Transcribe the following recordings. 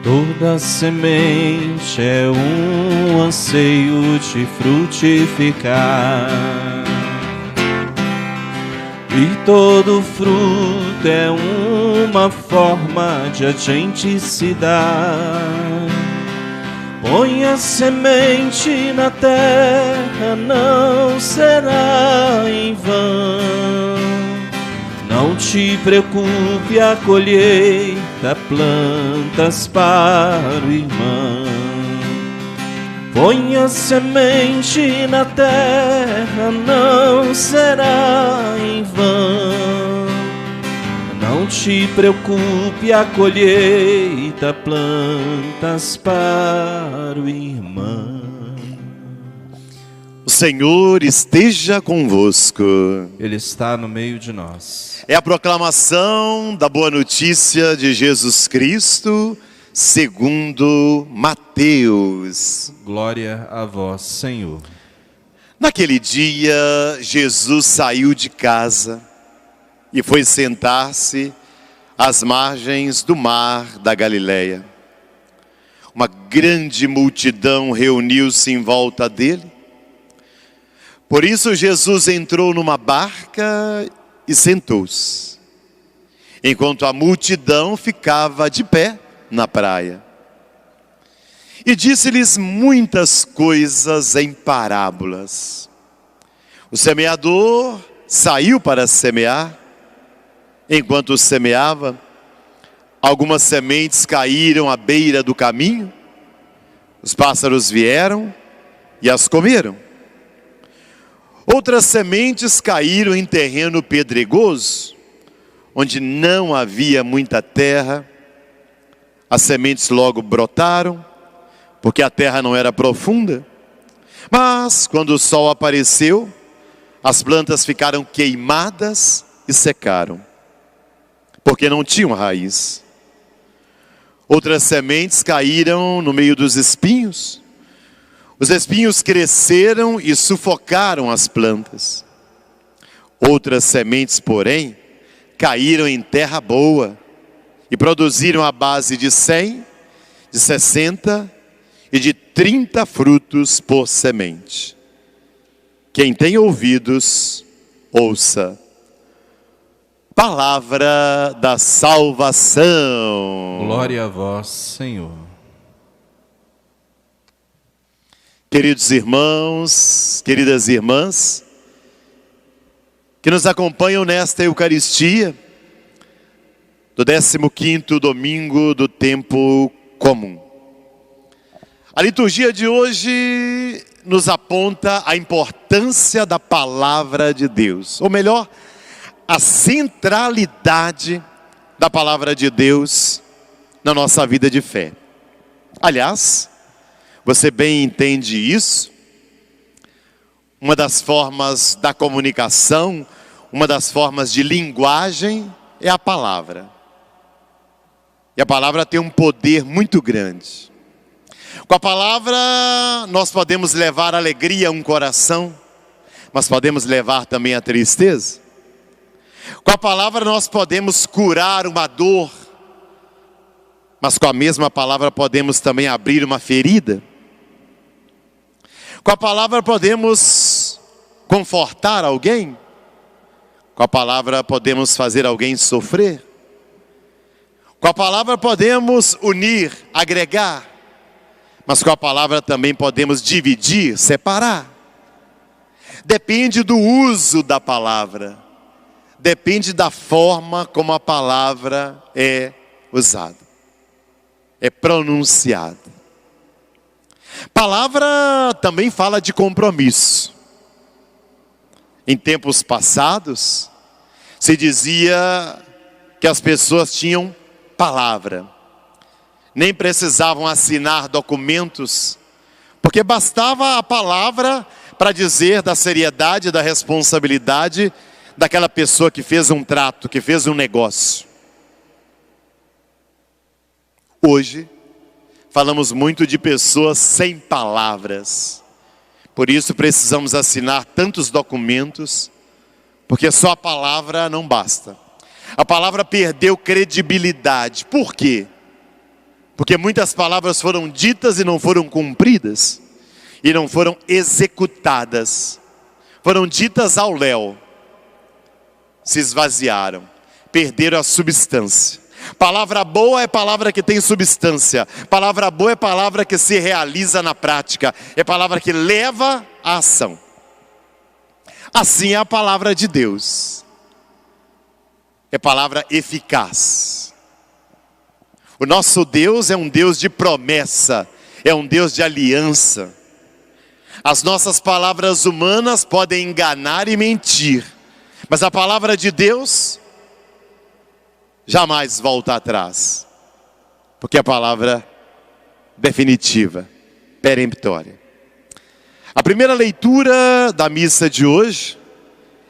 Toda semente é um anseio de frutificar, e todo fruto é uma forma de a gente se dar. Põe a semente na terra, não será em vão. Não te preocupe, a colheita plantas para o irmão. Põe a semente na terra, não será em vão. Não te preocupe, a colheita plantas para o irmão. O Senhor esteja convosco. Ele está no meio de nós. É a proclamação da boa notícia de Jesus Cristo, segundo Mateus. Glória a vós, Senhor. Naquele dia, Jesus saiu de casa e foi sentar-se às margens do mar da Galileia. Uma grande multidão reuniu-se em volta dele. Por isso Jesus entrou numa barca e sentou-se, enquanto a multidão ficava de pé na praia. E disse-lhes muitas coisas em parábolas. O semeador saiu para semear. Enquanto semeava, algumas sementes caíram à beira do caminho. Os pássaros vieram e as comeram. Outras sementes caíram em terreno pedregoso, onde não havia muita terra. As sementes logo brotaram, porque a terra não era profunda. Mas quando o sol apareceu, as plantas ficaram queimadas e secaram, porque não tinham raiz. Outras sementes caíram no meio dos espinhos. Os espinhos cresceram e sufocaram as plantas. Outras sementes, porém, caíram em terra boa e produziram a base de 100, de 60 e de 30 frutos por semente. Quem tem ouvidos, ouça. Palavra da salvação. Glória a vós, Senhor. Queridos irmãos, queridas irmãs, que nos acompanham nesta Eucaristia, do 15º domingo do tempo comum. A liturgia de hoje nos aponta a importância da palavra de Deus, ou melhor, a centralidade da palavra de Deus na nossa vida de fé. Aliás, você bem entende isso? Uma das formas da comunicação, uma das formas de linguagem é a palavra. E a palavra tem um poder muito grande. Com a palavra nós podemos levar alegria a um coração, mas podemos levar também a tristeza. Com a palavra nós podemos curar uma dor, mas com a mesma palavra podemos também abrir uma ferida. Com a palavra podemos confortar alguém. Com a palavra podemos fazer alguém sofrer. Com a palavra podemos unir, agregar. Mas com a palavra também podemos dividir, separar. Depende do uso da palavra. Depende da forma como a palavra é usada, é pronunciada. Palavra também fala de compromisso. Em tempos passados, se dizia que as pessoas tinham palavra. Nem precisavam assinar documentos, porque bastava a palavra para dizer da seriedade, da responsabilidade daquela pessoa que fez um trato, que fez um negócio. Hoje, falamos muito de pessoas sem palavras. Por isso precisamos assinar tantos documentos, porque só a palavra não basta. A palavra perdeu credibilidade. Por quê? Porque muitas palavras foram ditas e não foram cumpridas, e não foram executadas. Foram ditas ao léu, se esvaziaram, perderam a substância. Palavra boa é palavra que tem substância. Palavra boa é palavra que se realiza na prática. É palavra que leva à ação. Assim é a palavra de Deus. É palavra eficaz. O nosso Deus é um Deus de promessa. É um Deus de aliança. As nossas palavras humanas podem enganar e mentir. Mas a palavra de Deus jamais volta atrás. Porque é a palavra definitiva, peremptória. A primeira leitura da missa de hoje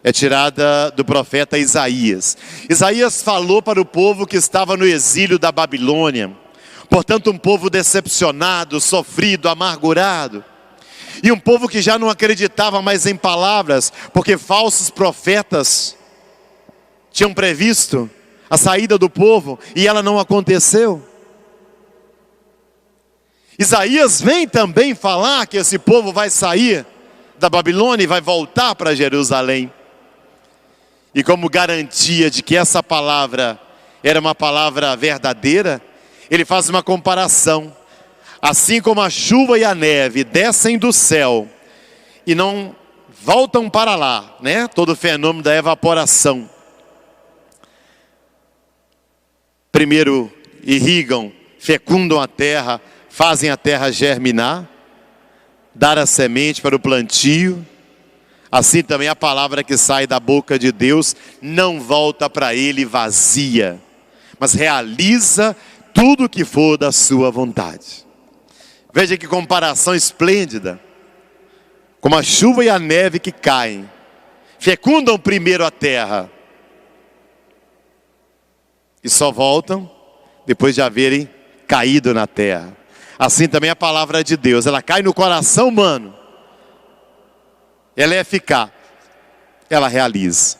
é tirada do profeta Isaías. Isaías falou para o povo que estava no exílio da Babilônia. Portanto, um povo decepcionado, sofrido, amargurado. E um povo que já não acreditava mais em palavras, porque falsos profetas tinham previsto a saída do povo e ela não aconteceu. Isaías vem também falar que esse povo vai sair da Babilônia e vai voltar para Jerusalém. E como garantia de que essa palavra era uma palavra verdadeira, ele faz uma comparação. Assim como a chuva e a neve descem do céu e não voltam para lá, né? Todo o fenômeno da evaporação. Primeiro irrigam, fecundam a terra, fazem a terra germinar, dar a semente para o plantio. Assim também a palavra que sai da boca de Deus não volta para ele vazia, mas realiza tudo o que for da sua vontade. Veja que comparação esplêndida. Como a chuva e a neve que caem, fecundam primeiro a terra e só voltam depois de haverem caído na terra. Assim também a palavra de Deus, ela cai no coração humano, ela é eficaz, ela realiza.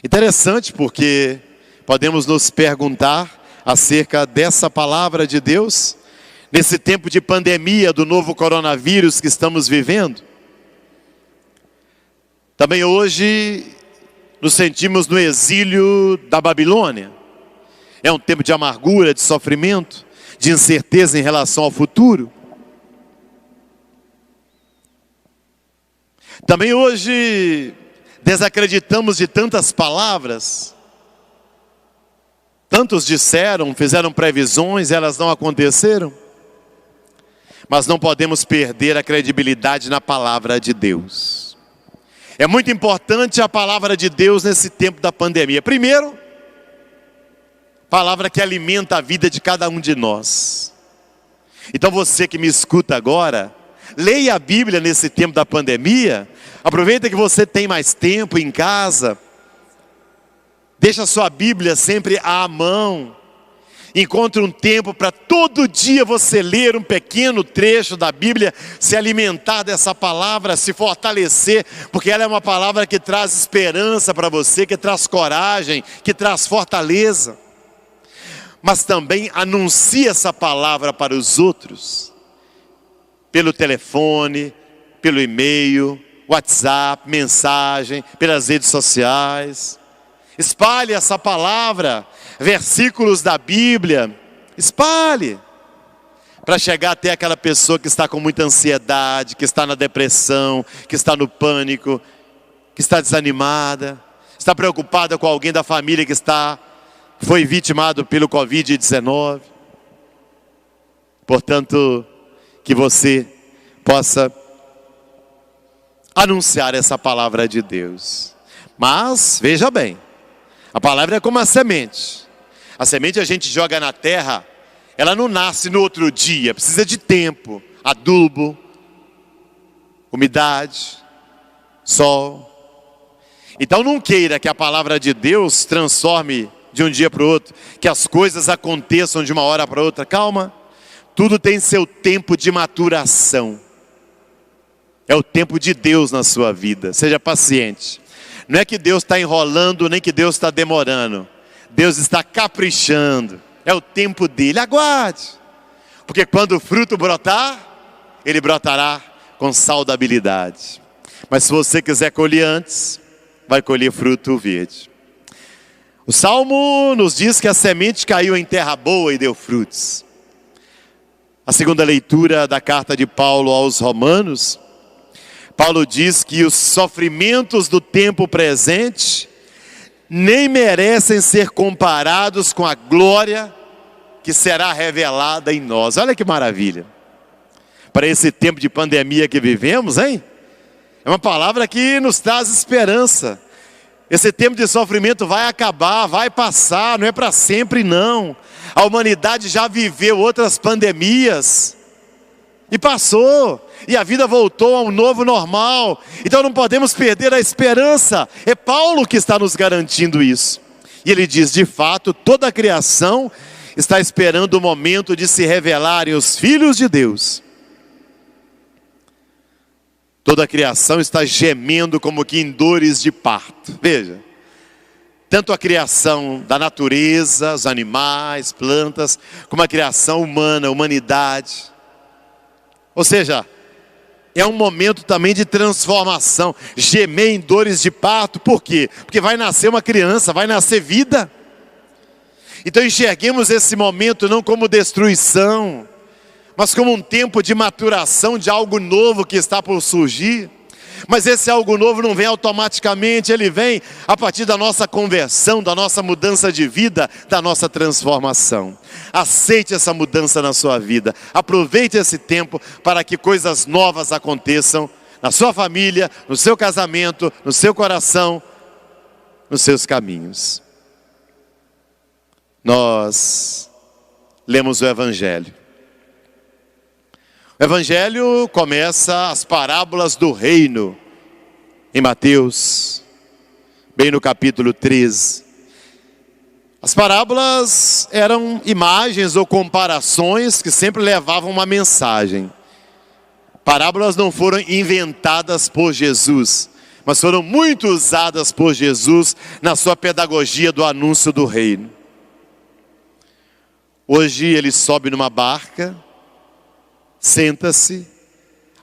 Interessante porque podemos nos perguntar acerca dessa palavra de Deus, nesse tempo de pandemia do novo coronavírus que estamos vivendo. Também hoje nos sentimos no exílio da Babilônia. É um tempo de amargura, de sofrimento, de incerteza em relação ao futuro. Também hoje desacreditamos de tantas palavras. Tantos disseram, fizeram previsões, elas não aconteceram. Mas não podemos perder a credibilidade na palavra de Deus. É muito importante a palavra de Deus nesse tempo da pandemia. Primeiro, palavra que alimenta a vida de cada um de nós. Então você que me escuta agora, leia a Bíblia nesse tempo da pandemia. Aproveita que você tem mais tempo em casa. Deixa a sua Bíblia sempre à mão. Encontre um tempo para todo dia você ler um pequeno trecho da Bíblia, se alimentar dessa palavra, se fortalecer, porque ela é uma palavra que traz esperança para você, que traz coragem, que traz fortaleza. Mas também anuncia essa palavra para os outros, pelo telefone, pelo e-mail, WhatsApp, mensagem, pelas redes sociais. Espalhe essa palavra, versículos da Bíblia, espalhe, para chegar até aquela pessoa que está com muita ansiedade, que está na depressão, que está no pânico, que está desanimada, está preocupada com alguém da família que foi vitimado pelo Covid-19. Portanto, que você possa anunciar essa palavra de Deus. Mas, veja bem, a palavra é como a semente. A semente a gente joga na terra, ela não nasce no outro dia, precisa de tempo, adubo, umidade, sol. Então não queira que a palavra de Deus transforme de um dia para o outro, que as coisas aconteçam de uma hora para outra. Calma, tudo tem seu tempo de maturação. É o tempo de Deus na sua vida, seja paciente. Não é que Deus está enrolando, nem que Deus está demorando. Deus está caprichando. é o tempo dele. Aguarde, porque quando o fruto brotar, ele brotará com saudabilidade. Mas se você quiser colher antes, vai colher fruto verde. O Salmo nos diz que a semente caiu em terra boa e deu frutos. A segunda leitura da carta de Paulo aos Romanos, Paulo diz que os sofrimentos do tempo presente nem merecem ser comparados com a glória que será revelada em nós. Olha que maravilha. Para esse tempo de pandemia que vivemos, hein? É uma palavra que nos traz esperança. Esse tempo de sofrimento vai acabar, vai passar, não é para sempre não. A humanidade já viveu outras pandemias e passou, e a vida voltou a um novo normal. Então não podemos perder a esperança. É Paulo que está nos garantindo isso. E ele diz, de fato, toda a criação está esperando o momento de se revelarem os filhos de Deus. Toda a criação está gemendo como que em dores de parto. Veja, tanto a criação da natureza, os animais, plantas, como a criação humana, a humanidade. Ou seja, é um momento também de transformação. Gemer em dores de parto, por quê? Porque vai nascer uma criança, vai nascer vida. Então enxerguemos esse momento não como destruição, mas como um tempo de maturação de algo novo que está por surgir. Mas esse algo novo não vem automaticamente, ele vem a partir da nossa conversão, da nossa mudança de vida, da nossa transformação. Aceite essa mudança na sua vida, aproveite esse tempo para que coisas novas aconteçam na sua família, no seu casamento, no seu coração, nos seus caminhos. Nós lemos o Evangelho. O Evangelho começa as parábolas do reino, em Mateus, bem no capítulo 13. As parábolas eram imagens ou comparações que sempre levavam uma mensagem. Parábolas não foram inventadas por Jesus, mas foram muito usadas por Jesus na sua pedagogia do anúncio do reino. Hoje ele sobe numa barca, senta-se,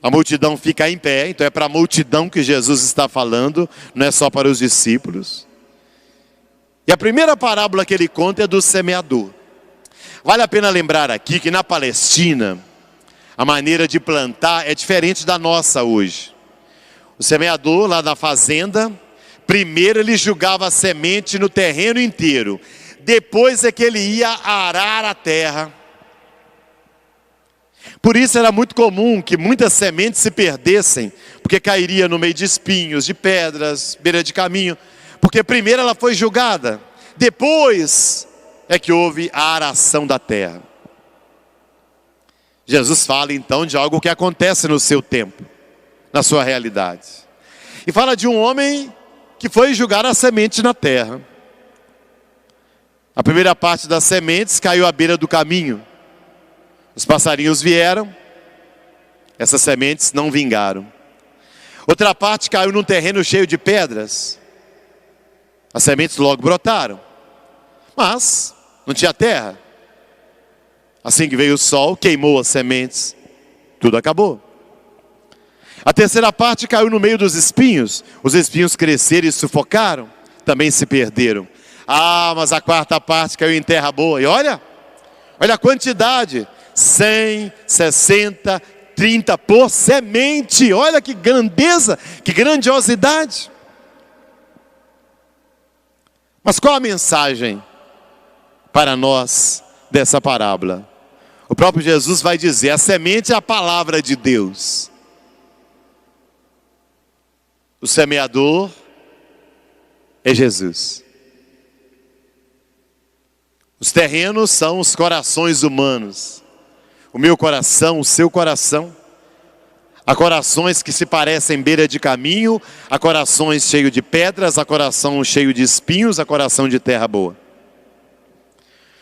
a multidão fica em pé, então é para a multidão que Jesus está falando, não é só para os discípulos. E a primeira parábola que ele conta é do semeador. Vale a pena lembrar aqui que na Palestina, a maneira de plantar é diferente da nossa hoje. O semeador lá na fazenda, primeiro ele jogava a semente no terreno inteiro, depois é que ele ia arar a terra. Por isso era muito comum que muitas sementes se perdessem, porque cairia no meio de espinhos, de pedras, beira de caminho, porque primeiro ela foi julgada, depois é que houve a aração da terra. Jesus fala então de algo que acontece no seu tempo, na sua realidade. E fala de um homem que foi jogar a semente na terra. A primeira parte das sementes caiu à beira do caminho. Os passarinhos vieram, essas sementes não vingaram. Outra parte caiu num terreno cheio de pedras. As sementes logo brotaram, mas não tinha terra. Assim que veio o sol, queimou as sementes, tudo acabou. A terceira parte caiu no meio dos espinhos. Os espinhos cresceram e sufocaram, também se perderam. Ah, mas a quarta parte caiu em terra boa. E olha a quantidade. 100, 60, 30 por semente. Olha que grandeza, que grandiosidade. Mas qual a mensagem para nós dessa parábola? O próprio Jesus vai dizer, a semente é a palavra de Deus. O semeador é Jesus. Os terrenos são os corações humanos. O meu coração, o seu coração. Há corações que se parecem beira de caminho, há corações cheios de pedras, há coração cheio de espinhos, há coração de terra boa.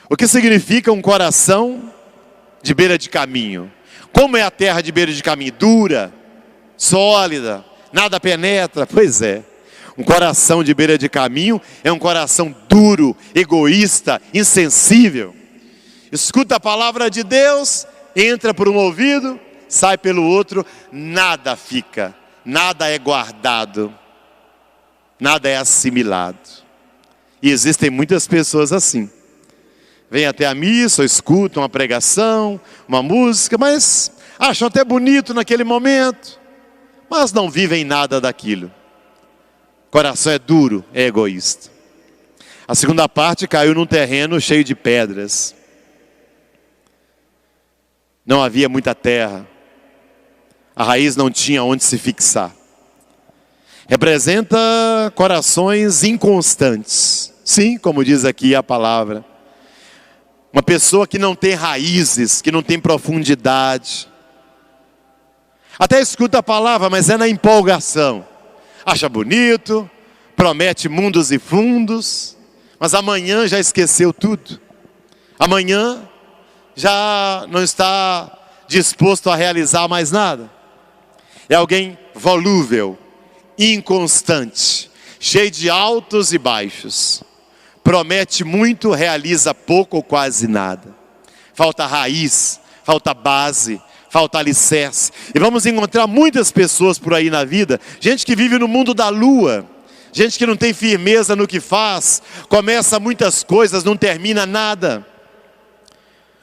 O que significa um coração de beira de caminho? Como é a terra de beira de caminho? Dura, sólida, nada penetra. Pois é, um coração de beira de caminho é um coração duro, egoísta, insensível. Escuta a palavra de Deus, entra por um ouvido, sai pelo outro, nada fica, nada é guardado, nada é assimilado. E existem muitas pessoas assim. Vêm até a missa, ou escutam uma pregação, uma música, mas acham até bonito naquele momento, mas não vivem nada daquilo. O coração é duro, é egoísta. A segunda parte caiu num terreno cheio de pedras. Não havia muita terra. A raiz não tinha onde se fixar. Representa corações inconstantes. Sim, como diz aqui a palavra. Uma pessoa que não tem raízes, que não tem profundidade. Até escuta a palavra, mas é na empolgação. Acha bonito, promete mundos e fundos, mas amanhã já esqueceu tudo. Amanhã já não está disposto a realizar mais nada. É alguém volúvel, inconstante, cheio de altos e baixos. Promete muito, realiza pouco ou quase nada. Falta raiz, falta base, falta alicerce. E vamos encontrar muitas pessoas por aí na vida, gente que vive no mundo da lua, gente que não tem firmeza no que faz, começa muitas coisas, não termina nada.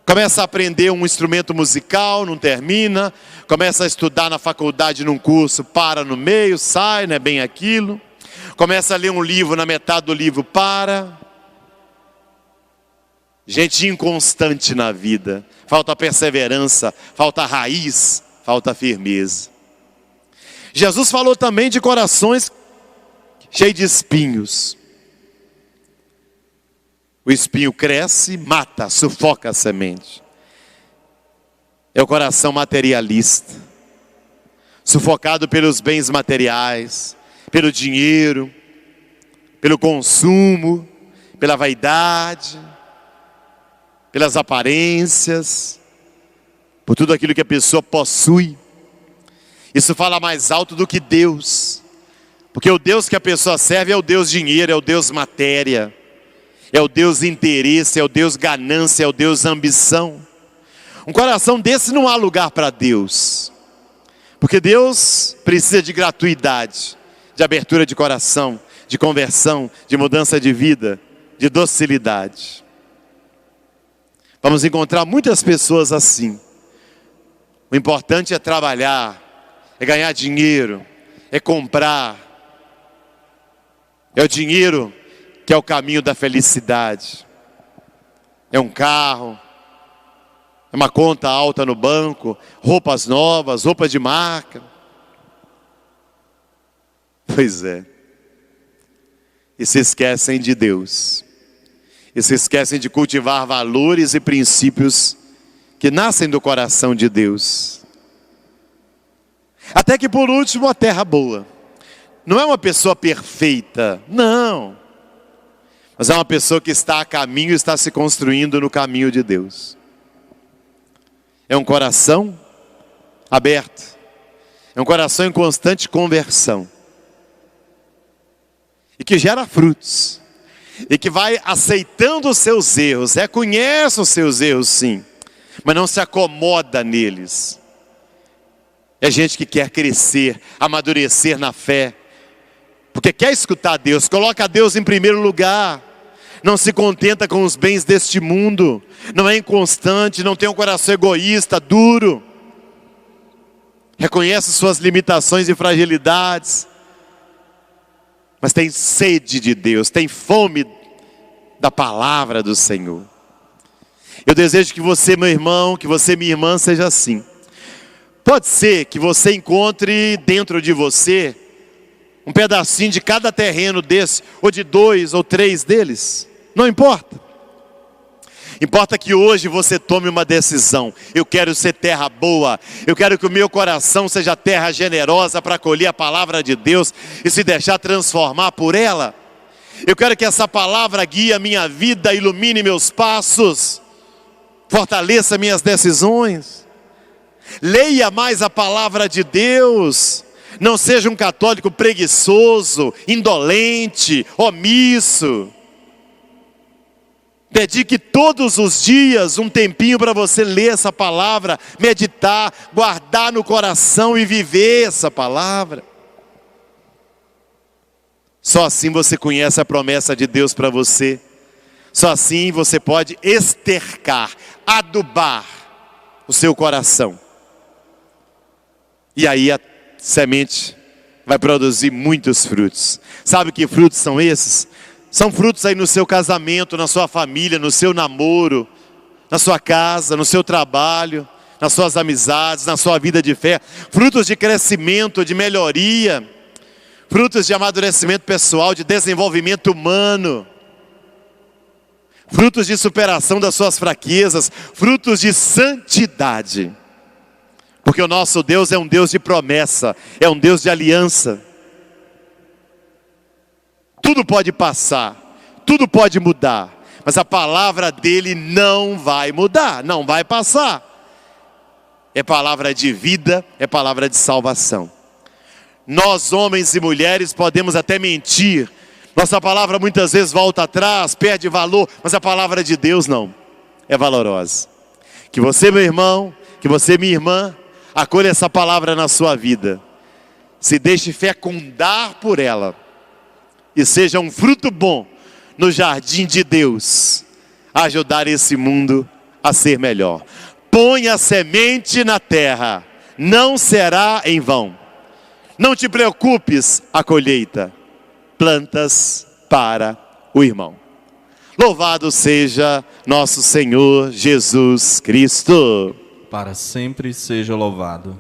Começa a aprender um instrumento musical, não termina. Começa a estudar na faculdade num curso, para no meio, sai, não é bem aquilo. Começa a ler um livro, na metade do livro para. Gente inconstante na vida. Falta perseverança, falta raiz, falta firmeza. Jesus falou também de corações cheios de espinhos. O espinho cresce, mata, sufoca a semente. É o coração materialista, sufocado pelos bens materiais, pelo dinheiro, pelo consumo, pela vaidade, pelas aparências, por tudo aquilo que a pessoa possui. Isso fala mais alto do que Deus, porque o Deus que a pessoa serve é o Deus dinheiro, é o Deus matéria. É o Deus interesse, é o Deus ganância, é o Deus ambição. Um coração desse não há lugar para Deus. Porque Deus precisa de gratuidade, de abertura de coração, de conversão, de mudança de vida, de docilidade. Vamos encontrar muitas pessoas assim. O importante é trabalhar, é ganhar dinheiro, é comprar. É o dinheiro que é o caminho da felicidade. É um carro, é uma conta alta no banco, roupas novas, roupas de marca. Pois é. E se esquecem de Deus. E se esquecem de cultivar valores e princípios que nascem do coração de Deus. Até que por último a terra boa. Não é uma pessoa perfeita, não. Mas é uma pessoa que está a caminho, está se construindo no caminho de Deus. É um coração aberto. É um coração em constante conversão. E que gera frutos. E que vai aceitando os seus erros. Reconhece os seus erros, sim. Mas não se acomoda neles. É gente que quer crescer, amadurecer na fé. Porque quer escutar Deus. Coloca Deus em primeiro lugar. Não se contenta com os bens deste mundo, não é inconstante, não tem um coração egoísta, duro. Reconhece suas limitações e fragilidades, mas tem sede de Deus, tem fome da palavra do Senhor. Eu desejo que você, meu irmão, que você, minha irmã, seja assim. Pode ser que você encontre dentro de você um pedacinho de cada terreno desse, ou de 2 ou 3 deles. Não importa. Importa que hoje você tome uma decisão. Eu quero ser terra boa. Eu quero que o meu coração seja terra generosa para acolher a palavra de Deus e se deixar transformar por ela. Eu quero que essa palavra guie a minha vida, ilumine meus passos, fortaleça minhas decisões. Leia mais a palavra de Deus. Não seja um católico preguiçoso, indolente, omisso. Dedique todos os dias um tempinho para você ler essa palavra, meditar, guardar no coração e viver essa palavra. Só assim você conhece a promessa de Deus para você. Só assim você pode estercar, adubar o seu coração. E aí a semente vai produzir muitos frutos. Sabe que frutos são esses? São frutos aí no seu casamento, na sua família, no seu namoro, na sua casa, no seu trabalho, nas suas amizades, na sua vida de fé. Frutos de crescimento, de melhoria, frutos de amadurecimento pessoal, de desenvolvimento humano. Frutos de superação das suas fraquezas, frutos de santidade. Porque o nosso Deus é um Deus de promessa, é um Deus de aliança. Tudo pode passar, tudo pode mudar, mas a palavra dele não vai mudar, não vai passar. É palavra de vida, é palavra de salvação. Nós, homens e mulheres, podemos até mentir. Nossa palavra muitas vezes volta atrás, perde valor, mas a palavra de Deus não, é valorosa. Que você, meu irmão, que você, minha irmã, acolha essa palavra na sua vida. Se deixe fecundar por ela. E seja um fruto bom no jardim de Deus, a ajudar esse mundo a ser melhor. Ponha a semente na terra, não será em vão. Não te preocupes, a colheita. Plantas para o irmão. Louvado seja nosso Senhor Jesus Cristo. Para sempre seja louvado.